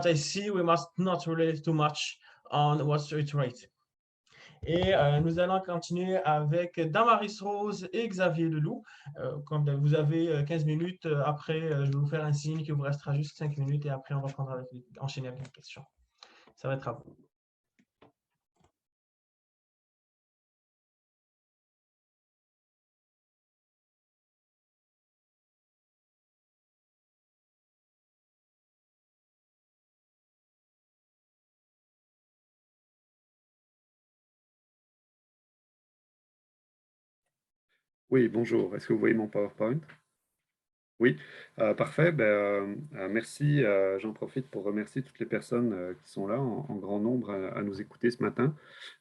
I see we must not rely too much on what's rate. Et nous allons continuer avec Damaris Rose et Xavier Leloup. Quand vous avez 15 minutes, après, je vais vous faire un signe qu'il vous restera juste 5 minutes et après, on reprendra enchaîner avec les questions. Ça va être à vous. Oui, bonjour. Est-ce que vous voyez mon PowerPoint? Oui, parfait. Merci. J'en profite pour remercier toutes les personnes qui sont là en grand nombre à nous écouter ce matin.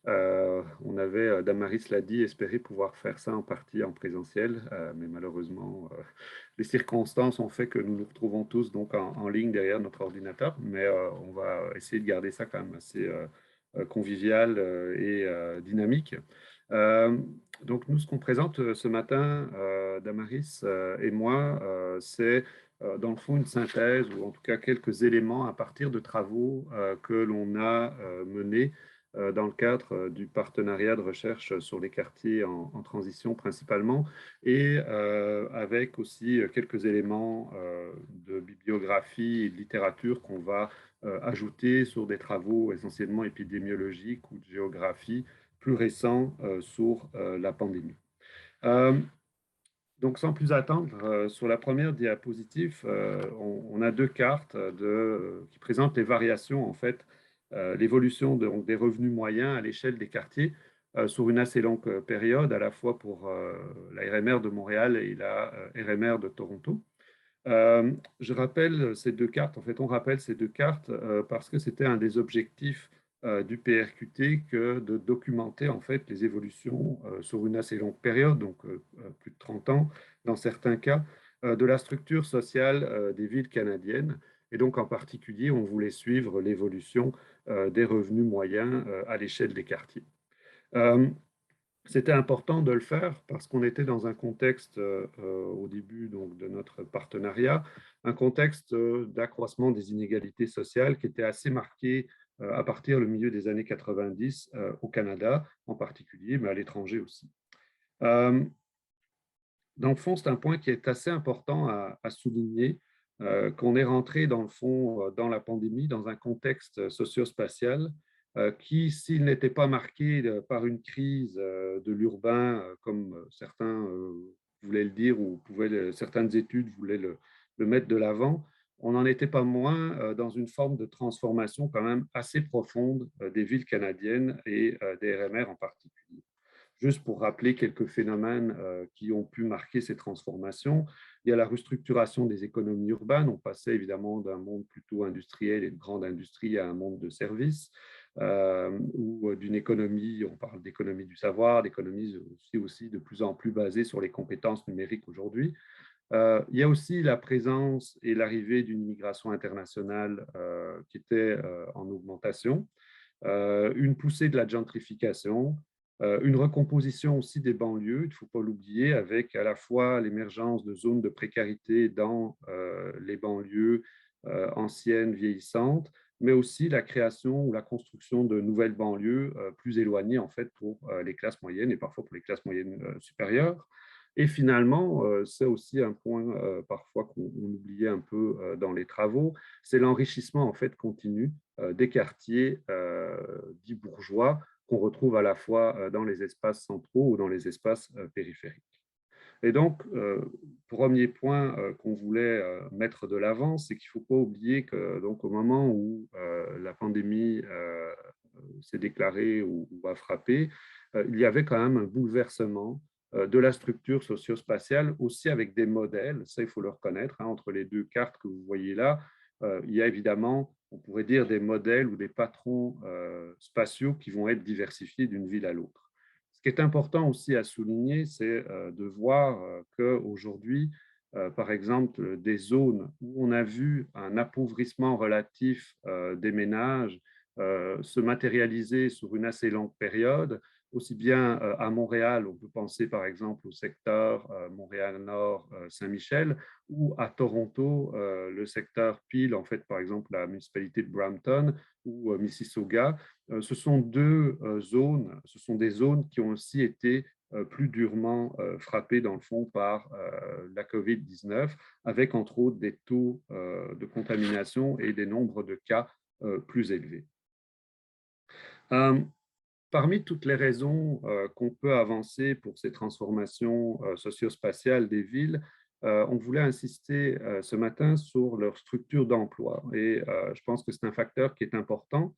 On avait, Damaris l'a dit, espéré pouvoir faire ça en partie en présentiel, mais malheureusement, les circonstances ont fait que nous nous retrouvons tous donc en ligne derrière notre ordinateur, mais on va essayer de garder ça quand même assez convivial et dynamique. Donc nous, ce qu'on présente ce matin, Damaris et moi, c'est dans le fond une synthèse ou en tout cas quelques éléments à partir de travaux que l'on a menés dans le cadre du partenariat de recherche sur les quartiers en transition principalement, et avec aussi quelques éléments de bibliographie et de littérature qu'on va ajouter sur des travaux essentiellement épidémiologiques ou de géographie plus récents sur la pandémie. Donc, sans plus attendre, sur la première diapositive, on a deux cartes qui présentent les variations, en fait, l'évolution des revenus moyens à l'échelle des quartiers sur une assez longue période, à la fois pour la RMR de Montréal et la RMR de Toronto. Je rappelle ces deux cartes, en fait, on rappelle ces deux cartes parce que c'était un des objectifs du PRQT que de documenter en fait les évolutions sur une assez longue période, donc plus de 30 ans dans certains cas, de la structure sociale des villes canadiennes. Et donc en particulier, on voulait suivre l'évolution des revenus moyens à l'échelle des quartiers. C'était important de le faire parce qu'on était dans un contexte, au début donc, de notre partenariat, un contexte d'accroissement des inégalités sociales qui était assez marqué à partir du milieu des années 90 au Canada en particulier, mais à l'étranger aussi. Dans le fond, c'est un point qui est assez important à souligner, qu'on est rentré dans le fond, dans la pandémie, dans un contexte socio-spatial qui, s'il n'était pas marqué par une crise de l'urbain, comme certains voulaient le dire, ou certaines études voulaient le mettre de l'avant, on n'en était pas moins dans une forme de transformation quand même assez profonde des villes canadiennes et des RMR en particulier. Juste pour rappeler quelques phénomènes qui ont pu marquer ces transformations, il y a la restructuration des économies urbaines. On passait évidemment d'un monde plutôt industriel et de grande industrie à un monde de services, ou d'une économie, on parle d'économie du savoir, d'économie aussi de plus en plus basée sur les compétences numériques aujourd'hui. Il y a aussi la présence et l'arrivée d'une immigration internationale qui était en augmentation, une poussée de la gentrification, une recomposition aussi des banlieues, il ne faut pas l'oublier, avec à la fois l'émergence de zones de précarité dans les banlieues anciennes, vieillissantes, mais aussi la création ou la construction de nouvelles banlieues plus éloignées en fait pour les classes moyennes et parfois pour les classes moyennes supérieures. Et finalement, c'est aussi un point parfois qu'on oubliait un peu dans les travaux, c'est l'enrichissement en fait continu des quartiers dits bourgeois qu'on retrouve à la fois dans les espaces centraux ou dans les espaces périphériques. Et donc, premier point qu'on voulait mettre de l'avant, c'est qu'il ne faut pas oublier que donc, au moment où la pandémie s'est déclarée ou a frappé, il y avait quand même un bouleversement de la structure socio-spatiale, aussi avec des modèles, ça il faut le reconnaître, hein, entre les deux cartes que vous voyez là, il y a évidemment, on pourrait dire, des modèles ou des patrons spatiaux qui vont être diversifiés d'une ville à l'autre. Ce qui est important aussi à souligner, c'est de voir qu'aujourd'hui, par exemple, des zones où on a vu un appauvrissement relatif des ménages se matérialiser sur une assez longue période, aussi bien à Montréal, on peut penser par exemple au secteur Montréal-Nord, Saint-Michel, ou à Toronto, le secteur Peel, en fait, par exemple, la municipalité de Brampton ou Mississauga. Ce sont zones, ce sont des zones qui ont aussi été plus durement frappées, dans le fond, par la COVID-19, avec entre autres des taux de contamination et des nombres de cas plus élevés. Parmi toutes les raisons qu'on peut avancer pour ces transformations socio-spatiales des villes, on voulait insister ce matin sur leur structure d'emploi. Et je pense que c'est un facteur qui est important,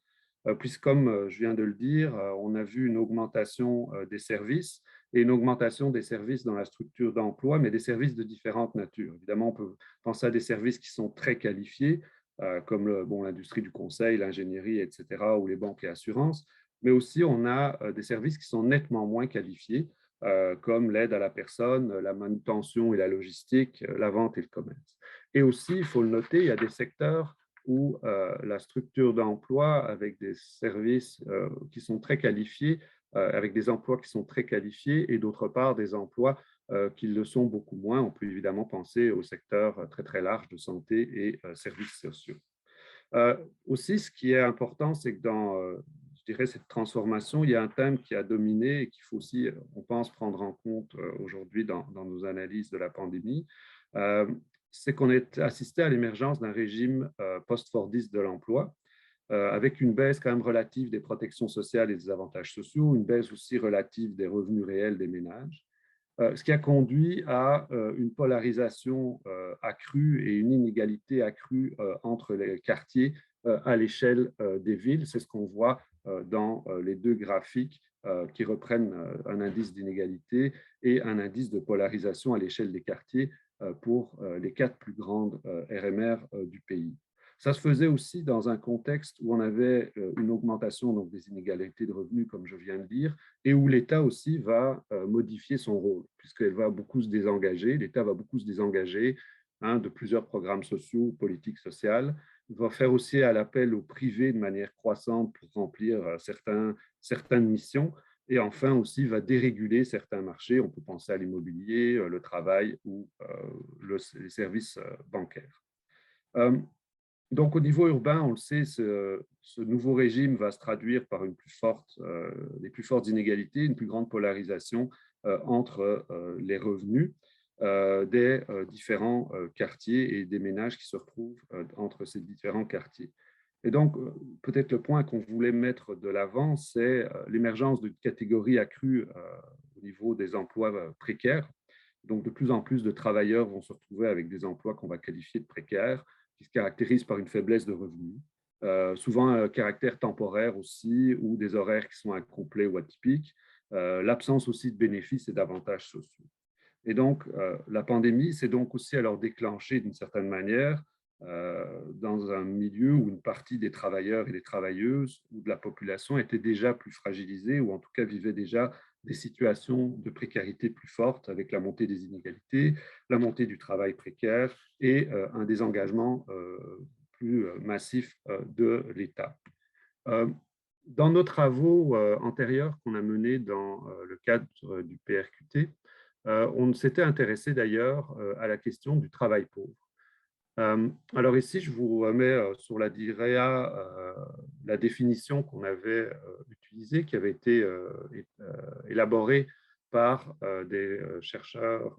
puisque comme je viens de le dire, on a vu une augmentation des services et une augmentation des services dans la structure d'emploi, mais des services de différentes natures. Évidemment, on peut penser à des services qui sont très qualifiés, comme l'industrie du conseil, l'ingénierie, etc., ou les banques et assurances, mais aussi on a des services qui sont nettement moins qualifiés, comme l'aide à la personne, la manutention et la logistique, la vente et le commerce. Et aussi, il faut le noter, il y a des secteurs où la structure d'emploi avec des services qui sont très qualifiés, avec des emplois qui sont très qualifiés et d'autre part des emplois qui le sont beaucoup moins. On peut évidemment penser au secteur très très large de santé et services sociaux. Aussi, ce qui est important, c'est que dans, je dirais, cette transformation, il y a un thème qui a dominé et qu'il faut aussi, on pense, prendre en compte aujourd'hui dans nos analyses de la pandémie. C'est qu'on est assisté à l'émergence d'un régime post-fordiste de l'emploi, avec une baisse quand même relative des protections sociales et des avantages sociaux, une baisse aussi relative des revenus réels des ménages, ce qui a conduit à une polarisation accrue et une inégalité accrue entre les quartiers à l'échelle des villes. C'est ce qu'on voit dans les deux graphiques qui reprennent un indice d'inégalité et un indice de polarisation à l'échelle des quartiers pour les 4 plus grandes RMR du pays. Ça se faisait aussi dans un contexte où on avait une augmentation donc, des inégalités de revenus, comme je viens de dire, et où l'État aussi va modifier son rôle, puisqu'elle va beaucoup se désengager, l'État va beaucoup se désengager de plusieurs programmes sociaux, politiques sociales. Il va faire aussi à l'appel au privé de manière croissante pour remplir certaines missions. Et enfin aussi, va déréguler certains marchés. On peut penser à l'immobilier, le travail ou les services bancaires. Donc, au niveau urbain, on le sait, ce nouveau régime va se traduire par les plus fortes inégalités, une plus grande polarisation entre les revenus des différents quartiers et des ménages qui se retrouvent entre ces différents quartiers. Et donc, peut-être le point qu'on voulait mettre de l'avant, c'est l'émergence d'une catégorie accrue au niveau des emplois précaires. Donc, de plus en plus de travailleurs vont se retrouver avec des emplois qu'on va qualifier de précaires, qui se caractérisent par une faiblesse de revenus, souvent un caractère temporaire aussi, ou des horaires qui sont incomplets ou atypiques, l'absence aussi de bénéfices et d'avantages sociaux. Et donc, la pandémie s'est donc aussi alors déclenchée d'une certaine manière dans un milieu où une partie des travailleurs et des travailleuses ou de la population était déjà plus fragilisée ou en tout cas vivait déjà des situations de précarité plus fortes avec la montée des inégalités, la montée du travail précaire et un désengagement plus massif de l'État. Dans nos travaux antérieurs qu'on a menés dans le cadre du PRQT, on s'était intéressé d'ailleurs à la question du travail pauvre. Alors ici, je vous remets sur la DIREA la définition qu'on avait utilisée, qui avait été élaborée par des chercheurs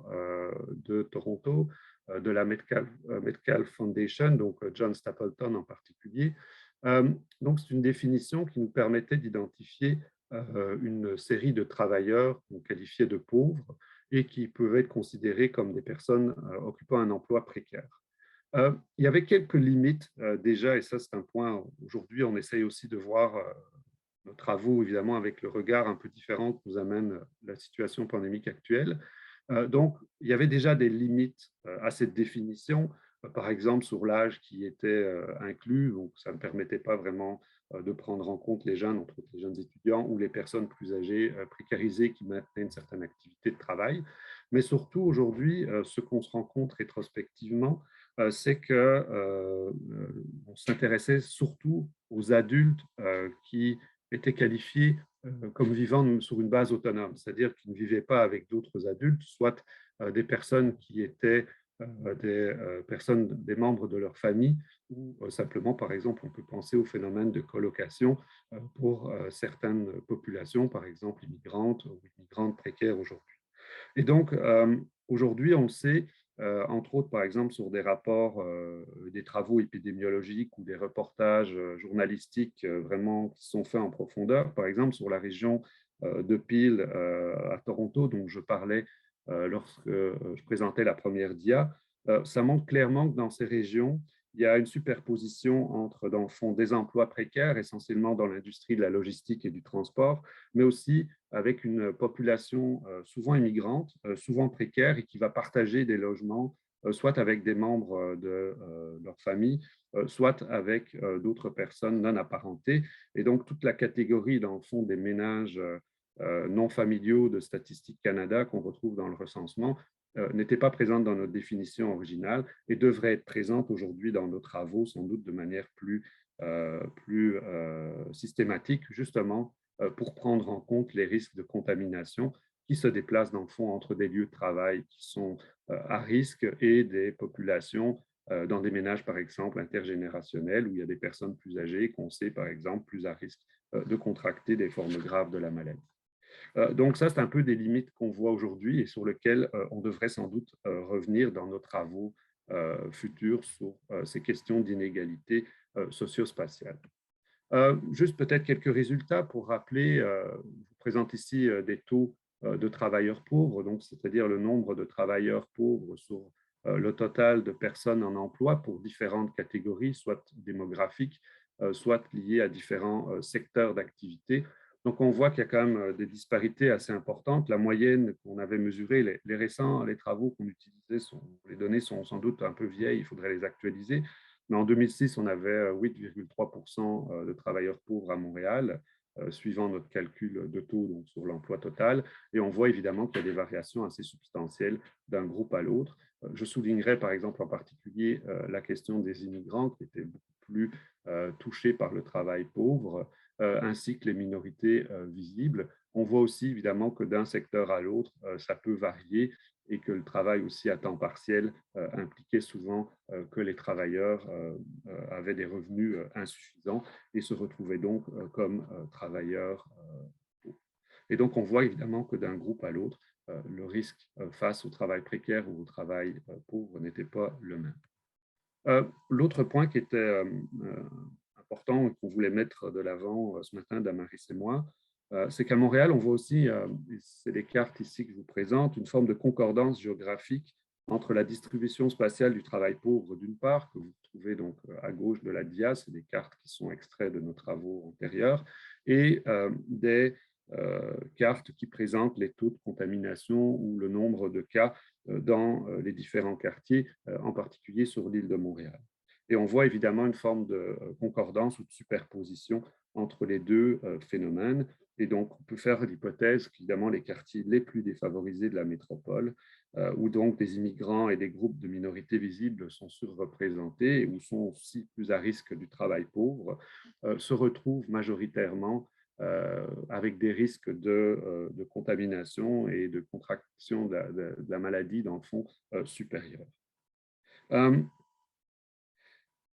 de Toronto, de la Metcalfe Foundation, donc John Stapleton en particulier. Donc c'est une définition qui nous permettait d'identifier une série de travailleurs qualifiés de pauvres et qui peuvent être considérés comme des personnes occupant un emploi précaire. Il y avait quelques limites déjà, et ça c'est un point, aujourd'hui on essaye aussi de voir nos travaux évidemment avec le regard un peu différent que nous amène la situation pandémique actuelle. Donc il y avait déjà des limites à cette définition, par exemple sur l'âge qui était inclus, donc ça ne permettait pas vraiment de prendre en compte les jeunes, entre autres les jeunes étudiants ou les personnes plus âgées, précarisées qui maintenaient une certaine activité de travail. Mais surtout aujourd'hui, ce qu'on se rend compte rétrospectivement, c'est qu'on s'intéressait surtout aux adultes qui étaient qualifiés comme vivant sur une base autonome, c'est-à-dire qu'ils ne vivaient pas avec d'autres adultes, soit des personnes qui étaient des membres de leur famille, ou simplement, par exemple, on peut penser au phénomène de colocation pour certaines populations, par exemple immigrantes ou immigrantes précaires aujourd'hui. Et donc, aujourd'hui, on sait, entre autres, par exemple, sur des rapports, des travaux épidémiologiques ou des reportages journalistiques vraiment qui sont faits en profondeur, par exemple, sur la région de Peel à Toronto, dont je parlais lorsque je présentais la première dia, ça montre clairement que dans ces régions, il y a une superposition entre, dans le fond, des emplois précaires, essentiellement dans l'industrie de la logistique et du transport, mais aussi avec une population souvent immigrante, souvent précaire et qui va partager des logements, soit avec des membres de leur famille, soit avec d'autres personnes non apparentées. Et donc, toute la catégorie, dans le fond, des ménages non familiaux de Statistique Canada qu'on retrouve dans le recensement n'était pas présente dans notre définition originale et devrait être présente aujourd'hui dans nos travaux, sans doute de manière plus systématique, justement pour prendre en compte les risques de contamination qui se déplacent dans le fond entre des lieux de travail qui sont à risque et des populations dans des ménages, par exemple, intergénérationnels, où il y a des personnes plus âgées qu'on sait, par exemple, plus à risque de contracter des formes graves de la maladie. Donc ça, c'est un peu des limites qu'on voit aujourd'hui et sur lesquelles on devrait sans doute revenir dans nos travaux futurs sur ces questions d'inégalité socio-spatiale. Juste peut-être quelques résultats pour rappeler, je vous présente ici des taux de travailleurs pauvres, donc c'est-à-dire le nombre de travailleurs pauvres sur le total de personnes en emploi pour différentes catégories, soit démographiques, soit liées à différents secteurs d'activité. Donc, on voit qu'il y a quand même des disparités assez importantes. La moyenne qu'on avait mesurée, les récents, les travaux qu'on utilisait, les données sont sans doute un peu vieilles, il faudrait les actualiser. Mais en 2006, on avait 8,3% de travailleurs pauvres à Montréal, suivant notre calcul de taux donc, sur l'emploi total. Et on voit évidemment qu'il y a des variations assez substantielles d'un groupe à l'autre. Je soulignerai par exemple en particulier la question des immigrants qui étaient beaucoup plus touchés par le travail pauvre, ainsi que les minorités visibles. On voit aussi évidemment que d'un secteur à l'autre, ça peut varier et que le travail aussi à temps partiel impliquait souvent que les travailleurs avaient des revenus insuffisants et se retrouvaient donc comme travailleurs. Et donc, on voit évidemment que d'un groupe à l'autre, le risque face au travail précaire ou au travail pauvre n'était pas le même. L'autre point qui était important et qu'on voulait mettre de l'avant ce matin, Damaris et moi, c'est qu'à Montréal, on voit aussi, c'est les cartes ici que je vous présente, une forme de concordance géographique entre la distribution spatiale du travail pauvre d'une part, que vous trouvez donc à gauche de la dia, c'est des cartes qui sont extraits de nos travaux antérieurs, et des cartes qui présentent les taux de contamination ou le nombre de cas dans les différents quartiers, en particulier sur l'île de Montréal. Et on voit évidemment une forme de concordance ou de superposition entre les deux phénomènes. Et donc, on peut faire l'hypothèse qu'évidemment, les quartiers les plus défavorisés de la métropole, où donc des immigrants et des groupes de minorités visibles sont surreprésentés et où sont aussi plus à risque du travail pauvre, se retrouvent majoritairement avec des risques de contamination et de contraction de la maladie, dans le fond, supérieurs.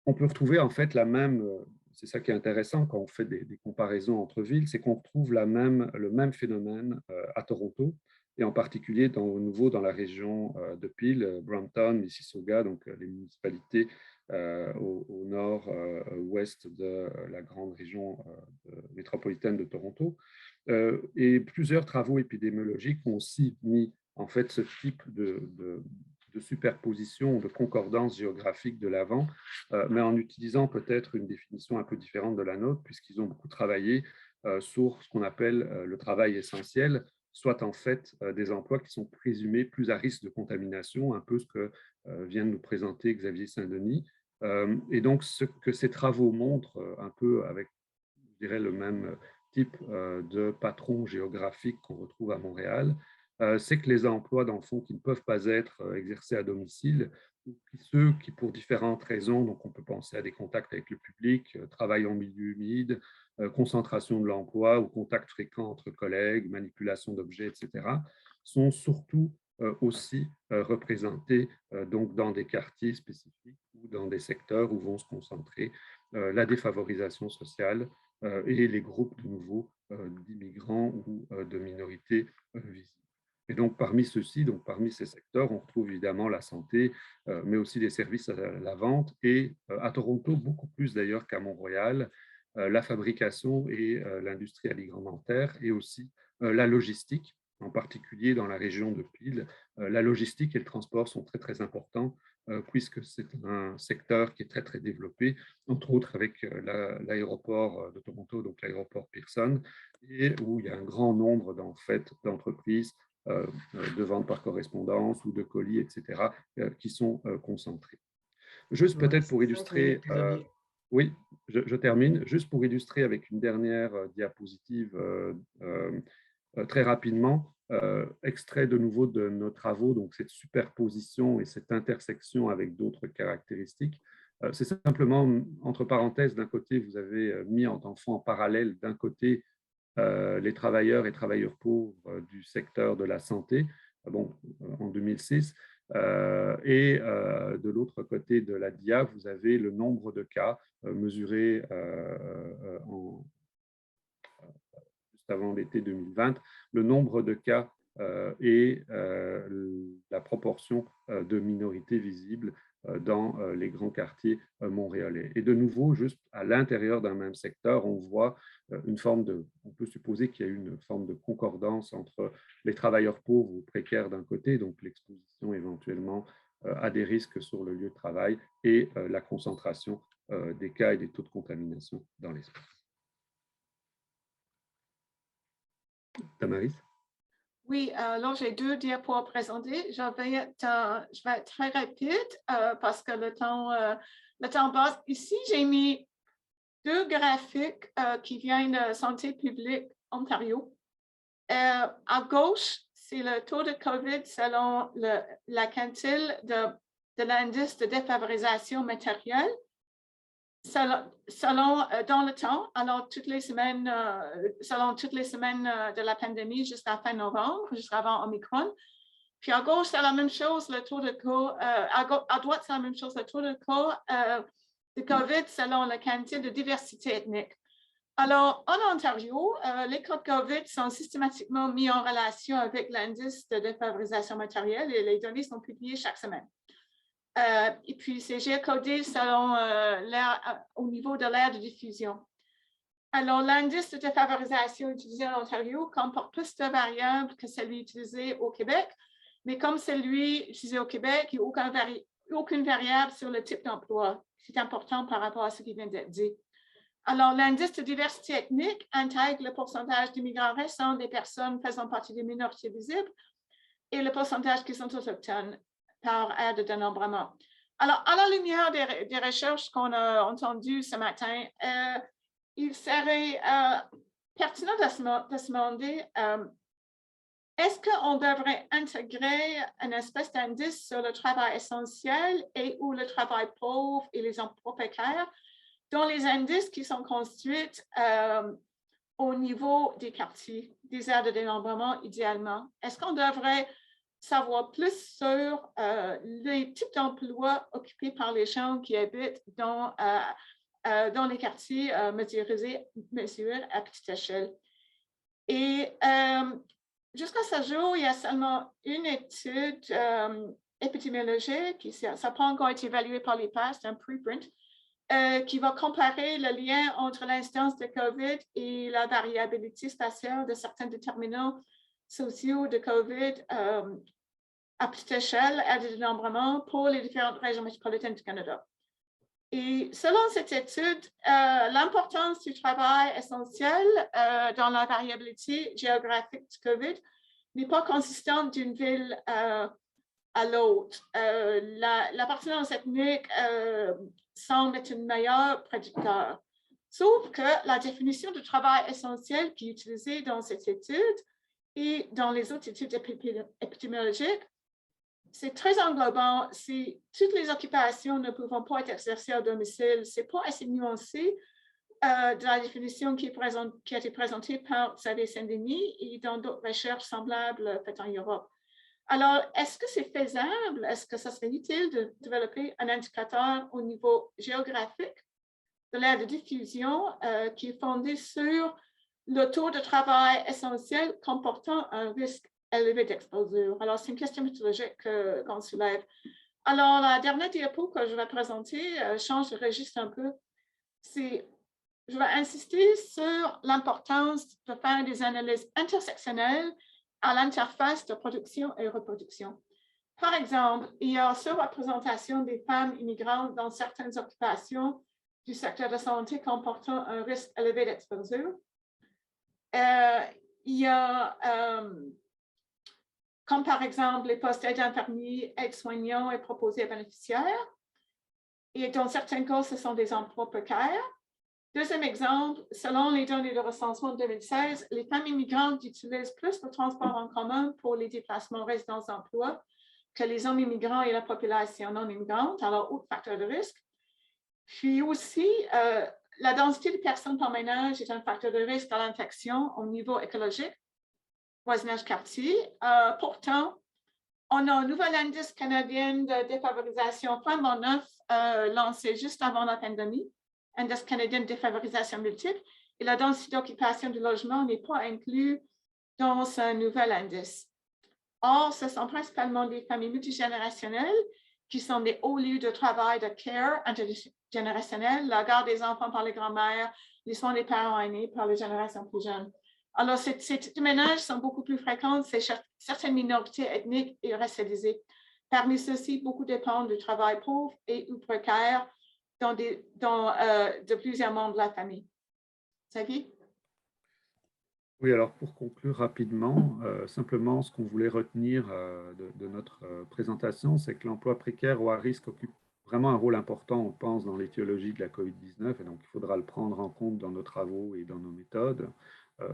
On peut retrouver en fait la même, c'est ça qui est intéressant quand on fait des comparaisons entre villes, c'est qu'on retrouve le même phénomène à Toronto, et en particulier au nouveau dans la région de Peel, Brampton, Mississauga, donc les municipalités au nord-ouest de la grande région métropolitaine de Toronto. Et plusieurs travaux épidémiologiques ont aussi mis en fait ce type de superposition, de concordance géographique de l'avant, mais en utilisant peut-être une définition un peu différente de la nôtre, puisqu'ils ont beaucoup travaillé sur ce qu'on appelle le travail essentiel, soit en fait des emplois qui sont présumés plus à risque de contamination, un peu ce que vient de nous présenter Xavier Saint-Denis. Et donc, ce que ces travaux montrent, un peu avec, je dirais, le même type de patron géographique qu'on retrouve à Montréal, c'est que les emplois, dans le fond, qui ne peuvent pas être exercés à domicile, ceux qui, pour différentes raisons, donc on peut penser à des contacts avec le public, travail en milieu humide, concentration de l'emploi ou contact fréquent entre collègues, manipulation d'objets, etc., sont surtout aussi représentés donc dans des quartiers spécifiques ou dans des secteurs où vont se concentrer la défavorisation sociale et les groupes de nouveau d'immigrants ou de minorités visibles. Et donc, parmi ceux-ci, donc parmi ces secteurs, on retrouve évidemment la santé, mais aussi les services à la vente et à Toronto, beaucoup plus d'ailleurs qu'à Montréal, la fabrication et l'industrie alimentaire et aussi la logistique, en particulier dans la région de Peel. La logistique et le transport sont très, très importants puisque c'est un secteur qui est très, très développé, entre autres avec l'aéroport de Toronto, donc l'aéroport Pearson, et où il y a un grand nombre en fait, d'entreprises de vente par correspondance ou de colis, etc., qui sont concentrés. Juste Ouais, peut-être pour c'est 5 minutes, illustrer, Xavier. oui, je termine, juste pour illustrer avec une dernière diapositive très rapidement, extrait de nouveau de nos travaux, donc cette superposition et cette intersection avec d'autres caractéristiques. C'est simplement, entre parenthèses, d'un côté, vous avez mis en parallèle, d'un côté, les travailleurs et travailleurs pauvres du secteur de la santé, en 2006. Et de l'autre côté de la dia, vous avez le nombre de cas mesurés juste avant l'été 2020, le nombre de cas et la proportion de minorités visibles dans les grands quartiers montréalais. Et de nouveau, juste à l'intérieur d'un même secteur, on voit une forme on peut supposer qu'il y a une forme de concordance entre les travailleurs pauvres ou précaires d'un côté, donc l'exposition éventuellement à des risques sur le lieu de travail, et la concentration des cas et des taux de contamination dans l'espace. Damaris? Oui, alors j'ai 2 diapos à présenter. Je vais être très rapide parce que le temps passe. Ici, j'ai mis 2 graphiques qui viennent de Santé publique Ontario. À gauche, c'est le taux de COVID selon la quintile de l'indice de défavorisation matérielle. Selon dans le temps, alors selon toutes les semaines de la pandémie jusqu'à fin novembre, jusqu'avant Omicron. Puis à gauche, c'est la même chose, le taux de cas, à droite, c'est la même chose, le taux de cas de COVID selon la quantité de diversité ethnique. Alors, en Ontario, les cas de COVID sont systématiquement mis en relation avec l'indice de défavorisation matérielle et les données sont publiées chaque semaine. Et puis, c'est géocodé selon au niveau de l'aire de diffusion. Alors, l'indice de défavorisation utilisé en Ontario comporte plus de variables que celui utilisé au Québec, mais comme celui utilisé au Québec, il n'y a aucune variable sur le type d'emploi. C'est important par rapport à ce qui vient d'être dit. Alors, l'indice de diversité ethnique intègre le pourcentage d'immigrants récents des personnes faisant partie des minorités visibles et le pourcentage qui sont autochtones par aire de dénombrement. Alors, à la lumière des recherches qu'on a entendues ce matin, il serait pertinent de se demander est-ce qu'on devrait intégrer une espèce d'indice sur le travail essentiel et ou le travail pauvre et les emplois précaires dans les indices qui sont construits au niveau des quartiers, des aires de dénombrement idéalement? Est-ce qu'on devrait savoir plus sur les types d'emplois occupés par les gens qui habitent dans les quartiers mesurés à petite échelle? Et jusqu'à ce jour, il y a seulement une étude épidémiologique, ça n'a pas encore été évalué par les pairs, c'est un preprint, qui va comparer le lien entre l'incidence de COVID et la variabilité spatiale de certains déterminants sociaux de COVID à petite échelle, à des dénombrements pour les différentes régions métropolitaines du Canada. Et selon cette étude, l'importance du travail essentiel dans la variabilité géographique du COVID n'est pas consistante d'une ville à l'autre. L'appartenance ethnique semble être une meilleure prédicteur. Sauf que la définition du travail essentiel qui est utilisée dans cette étude et dans les autres études épidémiologiques c'est très englobant. Toutes les occupations ne pouvant pas être exercées à domicile. Ce n'est pas assez nuancé de la définition qui a été présentée par Xavier Saint-Denis et dans d'autres recherches semblables faites en Europe. Alors, est-ce que c'est faisable? Est-ce que ça serait utile de développer un indicateur au niveau géographique de l'aire de diffusion qui est fondé sur le taux de travail essentiel comportant un risque élevé d'exposure? Alors, c'est une question méthodologique qu'on soulève. Alors, la dernière diapo que je vais présenter change de registre un peu. Je vais insister sur l'importance de faire des analyses intersectionnelles à l'interface de production et reproduction. Par exemple, il y a surreprésentation des femmes immigrantes dans certaines occupations du secteur de santé comportant un risque élevé d'exposure. Il y a, comme par exemple, les postes d'infirmiers, aides-soignants et proposés aux bénéficiaires. Et dans certains cas, ce sont des emplois précaires. Deuxième exemple, selon les données de recensement de 2016, les femmes immigrantes utilisent plus le transport en commun pour les déplacements résidence-emploi que les hommes immigrants et la population non immigrante, alors autre facteur de risque. Puis aussi, la densité de personnes par ménage est un facteur de risque à l'infection au niveau écologique, voisinage quartier. Pourtant, on a un nouvel indice canadien de défavorisation flambant neuf lancé juste avant la pandémie, indice canadien de défavorisation multiple, et la densité d'occupation du logement n'est pas inclue dans ce nouvel indice. Or, ce sont principalement des familles multigénérationnelles qui sont des hauts lieux de travail de care intergénérationnel, la garde des enfants par les grands-mères, les soins des parents aînés par les générations plus jeunes. Alors, ces types de ménages sont beaucoup plus fréquents chez certaines minorités ethniques et racialisées. Parmi ceux-ci, beaucoup dépendent du travail pauvre et ou précaire de plusieurs membres de la famille. Xavier? Oui, alors pour conclure rapidement, simplement ce qu'on voulait retenir de notre présentation, c'est que l'emploi précaire ou à risque occupe vraiment un rôle important, on pense, dans l'étiologie de la COVID-19, et donc il faudra le prendre en compte dans nos travaux et dans nos méthodes,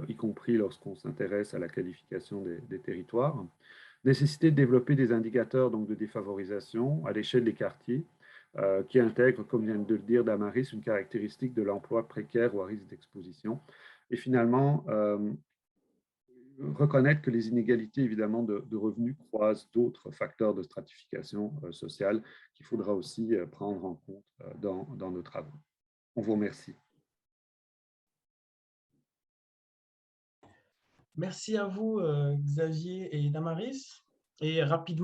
y compris lorsqu'on s'intéresse à la qualification des territoires. Nécessité de développer des indicateurs donc, de défavorisation à l'échelle des quartiers, qui intègrent, comme vient de le dire Damaris, une caractéristique de l'emploi précaire ou à risque d'exposition. Et finalement, reconnaître que les inégalités, évidemment, de revenus croisent d'autres facteurs de stratification sociale qu'il faudra aussi prendre en compte dans nos travaux. On vous remercie. Merci à vous, Xavier et Damaris. Et rapidement,